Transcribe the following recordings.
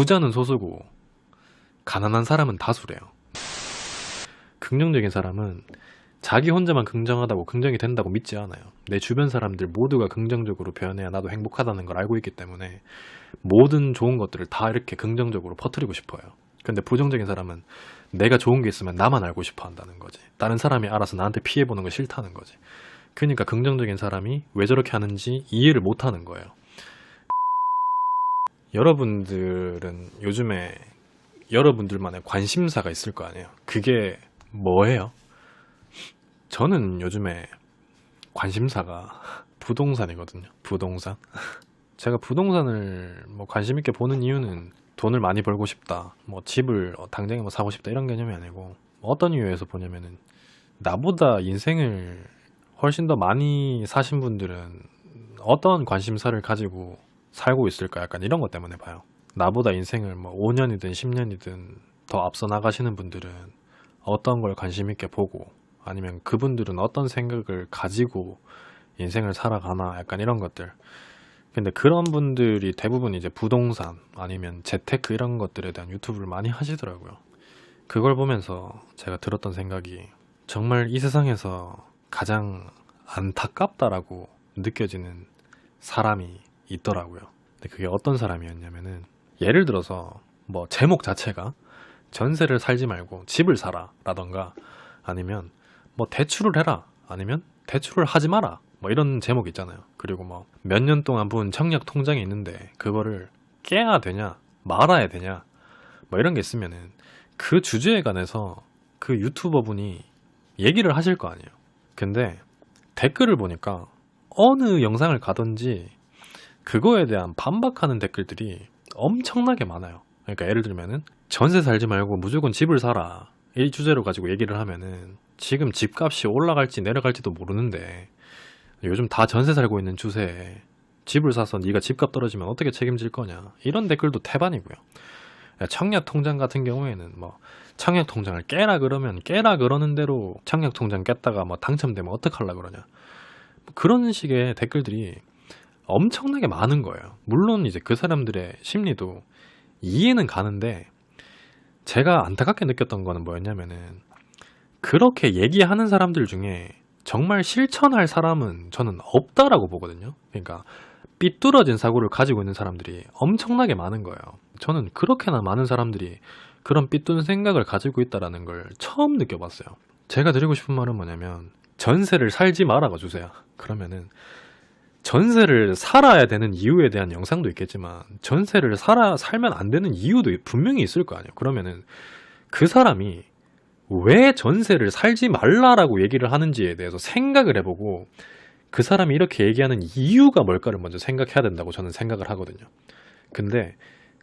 부자는 소수고 가난한 사람은 다수래요. 긍정적인 사람은 자기 혼자만 긍정하다고 긍정이 된다고 믿지 않아요. 내 주변 사람들 모두가 긍정적으로 변해야 나도 행복하다는 걸 알고 있기 때문에 모든 좋은 것들을 다 이렇게 긍정적으로 퍼뜨리고 싶어요. 근데 부정적인 사람은 내가 좋은 게 있으면 나만 알고 싶어 한다는 거지. 다른 사람이 알아서 나한테 피해보는 거 싫다는 거지. 그러니까 긍정적인 사람이 왜 저렇게 하는지 이해를 못 하는 거예요. 여러분들은 요즘에 여러분들만의 관심사가 있을 거 아니에요. 그게 뭐예요? 저는 요즘에 관심사가 부동산이거든요. 부동산. 제가 부동산을 관심 있게 보는 이유는 돈을 많이 벌고 싶다, 집을 당장에 사고 싶다 이런 개념이 아니고, 어떤 이유에서 보냐면은 나보다 인생을 훨씬 더 많이 사신 분들은 어떤 관심사를 가지고 살고 있을까, 약간 이런 것 때문에 봐요. 나보다 인생을 5년이든 10년이든 더 앞서 나가시는 분들은 어떤 걸 관심 있게 보고, 아니면 그분들은 어떤 생각을 가지고 인생을 살아가나, 약간 이런 것들. 근데 그런 분들이 대부분 이제 부동산 아니면 재테크 이런 것들에 대한 유튜브를 많이 하시더라고요. 그걸 보면서 제가 들었던 생각이, 정말 이 세상에서 가장 안타깝다라고 느껴지는 사람이 있더라고요. 근데 그게 어떤 사람이었냐면은, 예를 들어서 제목 자체가 전세를 살지 말고 집을 사라 라던가, 아니면 대출을 해라, 아니면 대출을 하지 마라, 이런 제목 있잖아요. 그리고 몇 년 동안 본 청약 통장이 있는데 그거를 깨야 되냐 말아야 되냐, 이런 게 있으면은 그 주제에 관해서 그 유튜버 분이 얘기를 하실 거 아니에요. 근데 댓글을 보니까 어느 영상을 가든지 그거에 대한 반박하는 댓글들이 엄청나게 많아요. 그러니까 예를 들면은 전세 살지 말고 무조건 집을 사라, 이 주제로 가지고 얘기를 하면은 지금 집값이 올라갈지 내려갈지도 모르는데 요즘 다 전세 살고 있는 추세에 집을 사서 네가 집값 떨어지면 어떻게 책임질 거냐, 이런 댓글도 태반이고요. 청약 통장 같은 경우에는 청약 통장을 깨라 그러면 깨라 그러는 대로 청약 통장 깼다가 당첨되면 어떡하려 그러냐, 그런 식의 댓글들이 엄청나게 많은 거예요. 물론 이제 그 사람들의 심리도 이해는 가는데, 제가 안타깝게 느꼈던 거는 뭐였냐면은, 그렇게 얘기하는 사람들 중에 정말 실천할 사람은 저는 없다라고 보거든요. 그러니까 삐뚤어진 사고를 가지고 있는 사람들이 엄청나게 많은 거예요. 저는 그렇게나 많은 사람들이 그런 삐뚤은 생각을 가지고 있다라는 걸 처음 느껴봤어요. 제가 드리고 싶은 말은 뭐냐면, 전세를 살지 말아가 주세요. 그러면은 전세를 살아야 되는 이유에 대한 영상도 있겠지만, 전세를 살면 안 되는 이유도 분명히 있을 거 아니에요. 그러면은 그 사람이 왜 전세를 살지 말라라고 얘기를 하는지에 대해서 생각을 해보고, 그 사람이 이렇게 얘기하는 이유가 뭘까를 먼저 생각해야 된다고 저는 생각을 하거든요. 근데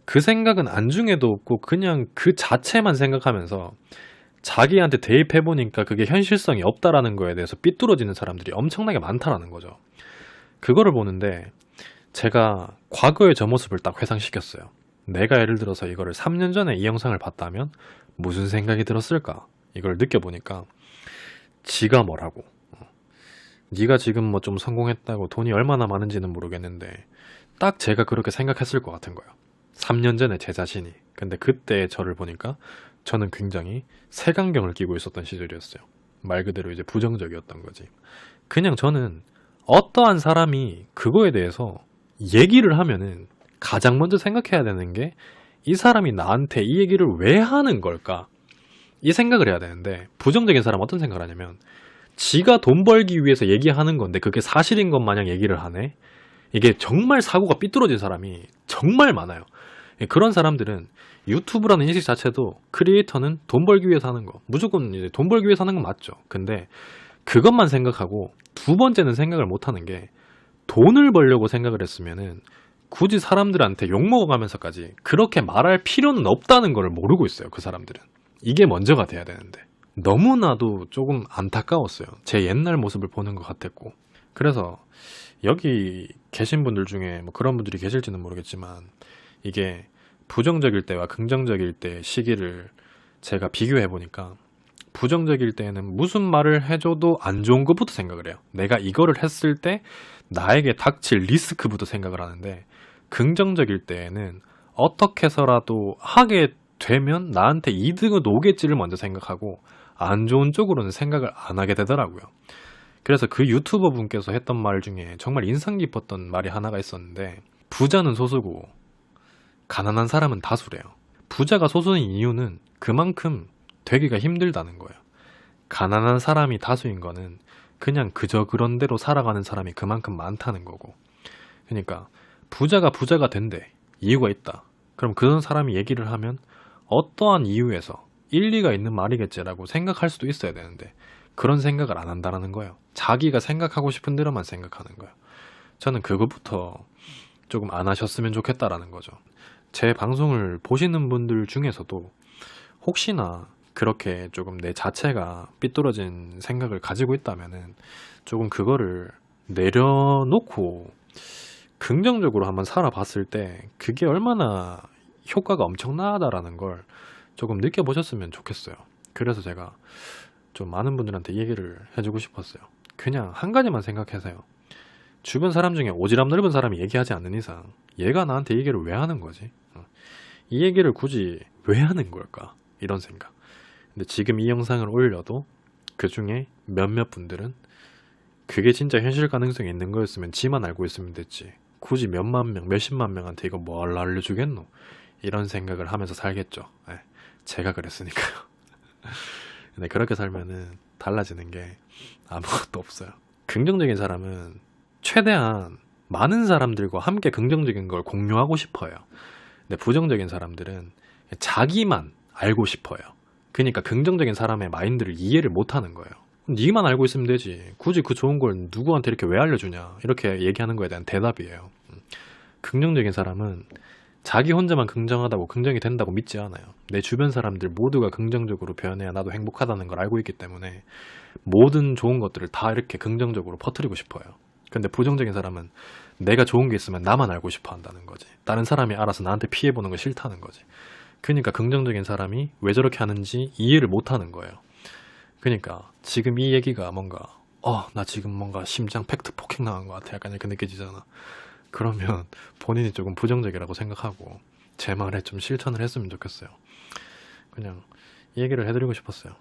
그 생각은 안중에도 없고 그냥 그 자체만 생각하면서 자기한테 대입해보니까 그게 현실성이 없다라는 거에 대해서 삐뚤어지는 사람들이 엄청나게 많다라는 거죠. 그거를 보는데 제가 과거의 저 모습을 딱 회상시켰어요. 내가 예를 들어서 이거를 3년 전에 이 영상을 봤다면 무슨 생각이 들었을까? 이걸 느껴보니까, 지가 뭐라고, 네가 지금 좀 성공했다고 돈이 얼마나 많은지는 모르겠는데 딱 제가 그렇게 생각했을 것 같은 거예요. 3년 전에 제 자신이. 근데 그때 저를 보니까 저는 굉장히 색안경을 끼고 있었던 시절이었어요. 말 그대로 이제 부정적이었던 거지. 그냥 저는 어떠한 사람이 그거에 대해서 얘기를 하면은 가장 먼저 생각해야 되는 게, 이 사람이 나한테 이 얘기를 왜 하는 걸까? 이 생각을 해야 되는데, 부정적인 사람은 어떤 생각을 하냐면, 지가 돈 벌기 위해서 얘기하는 건데 그게 사실인 것 마냥 얘기를 하네? 이게 정말 사고가 삐뚤어진 사람이 정말 많아요. 그런 사람들은 유튜브라는 인식 자체도, 크리에이터는 돈 벌기 위해서 하는 거, 무조건 이제 돈 벌기 위해서 하는 건 맞죠. 근데 그것만 생각하고 두 번째는 생각을 못 하는 게, 돈을 벌려고 생각을 했으면은 굳이 사람들한테 욕먹어가면서까지 그렇게 말할 필요는 없다는 걸 모르고 있어요. 그 사람들은. 이게 먼저가 돼야 되는데 너무나도 조금 안타까웠어요. 제 옛날 모습을 보는 것 같았고. 그래서 여기 계신 분들 중에 그런 분들이 계실지는 모르겠지만, 이게 부정적일 때와 긍정적일 때의 시기를 제가 비교해 보니까, 부정적일 때에는 무슨 말을 해줘도 안 좋은 것부터 생각을 해요. 내가 이거를 했을 때 나에게 닥칠 리스크부터 생각을 하는데, 긍정적일 때에는 어떻게 해서라도 하게 되면 나한테 이득은 오겠지를 먼저 생각하고 안 좋은 쪽으로는 생각을 안 하게 되더라고요. 그래서 그 유튜버 분께서 했던 말 중에 정말 인상 깊었던 말이 하나가 있었는데, 부자는 소수고 가난한 사람은 다수래요. 부자가 소수인 이유는 그만큼 되기가 힘들다는 거예요. 가난한 사람이 다수인 거는 그냥 그저 그런 대로 살아가는 사람이 그만큼 많다는 거고. 그러니까 부자가 된대. 이유가 있다. 그럼 그런 사람이 얘기를 하면 어떠한 이유에서 일리가 있는 말이겠지라고 생각할 수도 있어야 되는데, 그런 생각을 안 한다는 거예요. 자기가 생각하고 싶은 대로만 생각하는 거예요. 저는 그것부터 조금 안 하셨으면 좋겠다라는 거죠. 제 방송을 보시는 분들 중에서도 혹시나 그렇게 조금 내 자체가 삐뚤어진 생각을 가지고 있다면은 조금 그거를 내려놓고 긍정적으로 한번 살아봤을 때 그게 얼마나 효과가 엄청나다라는 걸 조금 느껴보셨으면 좋겠어요. 그래서 제가 좀 많은 분들한테 얘기를 해주고 싶었어요. 그냥 한 가지만 생각하세요. 주변 사람 중에 오지랖 넓은 사람이 얘기하지 않는 이상 얘가 나한테 얘기를 왜 하는 거지? 이 얘기를 굳이 왜 하는 걸까? 이런 생각. 근데 지금 이 영상을 올려도 그 중에 몇몇 분들은 그게 진짜 현실 가능성이 있는 거였으면 지만 알고 있으면 됐지. 굳이 몇만 명, 몇십만 명한테 이거 뭘 알려주겠노? 이런 생각을 하면서 살겠죠. 네, 제가 그랬으니까요. 근데 그렇게 살면은 달라지는 게 아무것도 없어요. 긍정적인 사람은 최대한 많은 사람들과 함께 긍정적인 걸 공유하고 싶어요. 근데 부정적인 사람들은 자기만 알고 싶어요. 그러니까 긍정적인 사람의 마인드를 이해를 못하는 거예요. 니만 알고 있으면 되지. 굳이 그 좋은 걸 누구한테 이렇게 왜 알려주냐. 이렇게 얘기하는 거에 대한 대답이에요. 긍정적인 사람은 자기 혼자만 긍정하다고 긍정이 된다고 믿지 않아요. 내 주변 사람들 모두가 긍정적으로 변해야 나도 행복하다는 걸 알고 있기 때문에 모든 좋은 것들을 다 이렇게 긍정적으로 퍼뜨리고 싶어요. 근데 부정적인 사람은 내가 좋은 게 있으면 나만 알고 싶어 한다는 거지. 다른 사람이 알아서 나한테 피해보는 거 싫다는 거지. 그러니까 긍정적인 사람이 왜 저렇게 하는지 이해를 못 하는 거예요. 그러니까 지금 이 얘기가 뭔가 나 지금 뭔가 심장 팩트 폭행 나간 것 같아. 약간 이렇게 느껴지잖아. 그러면 본인이 조금 부정적이라고 생각하고 제 말에 좀 실천을 했으면 좋겠어요. 그냥 이 얘기를 해드리고 싶었어요.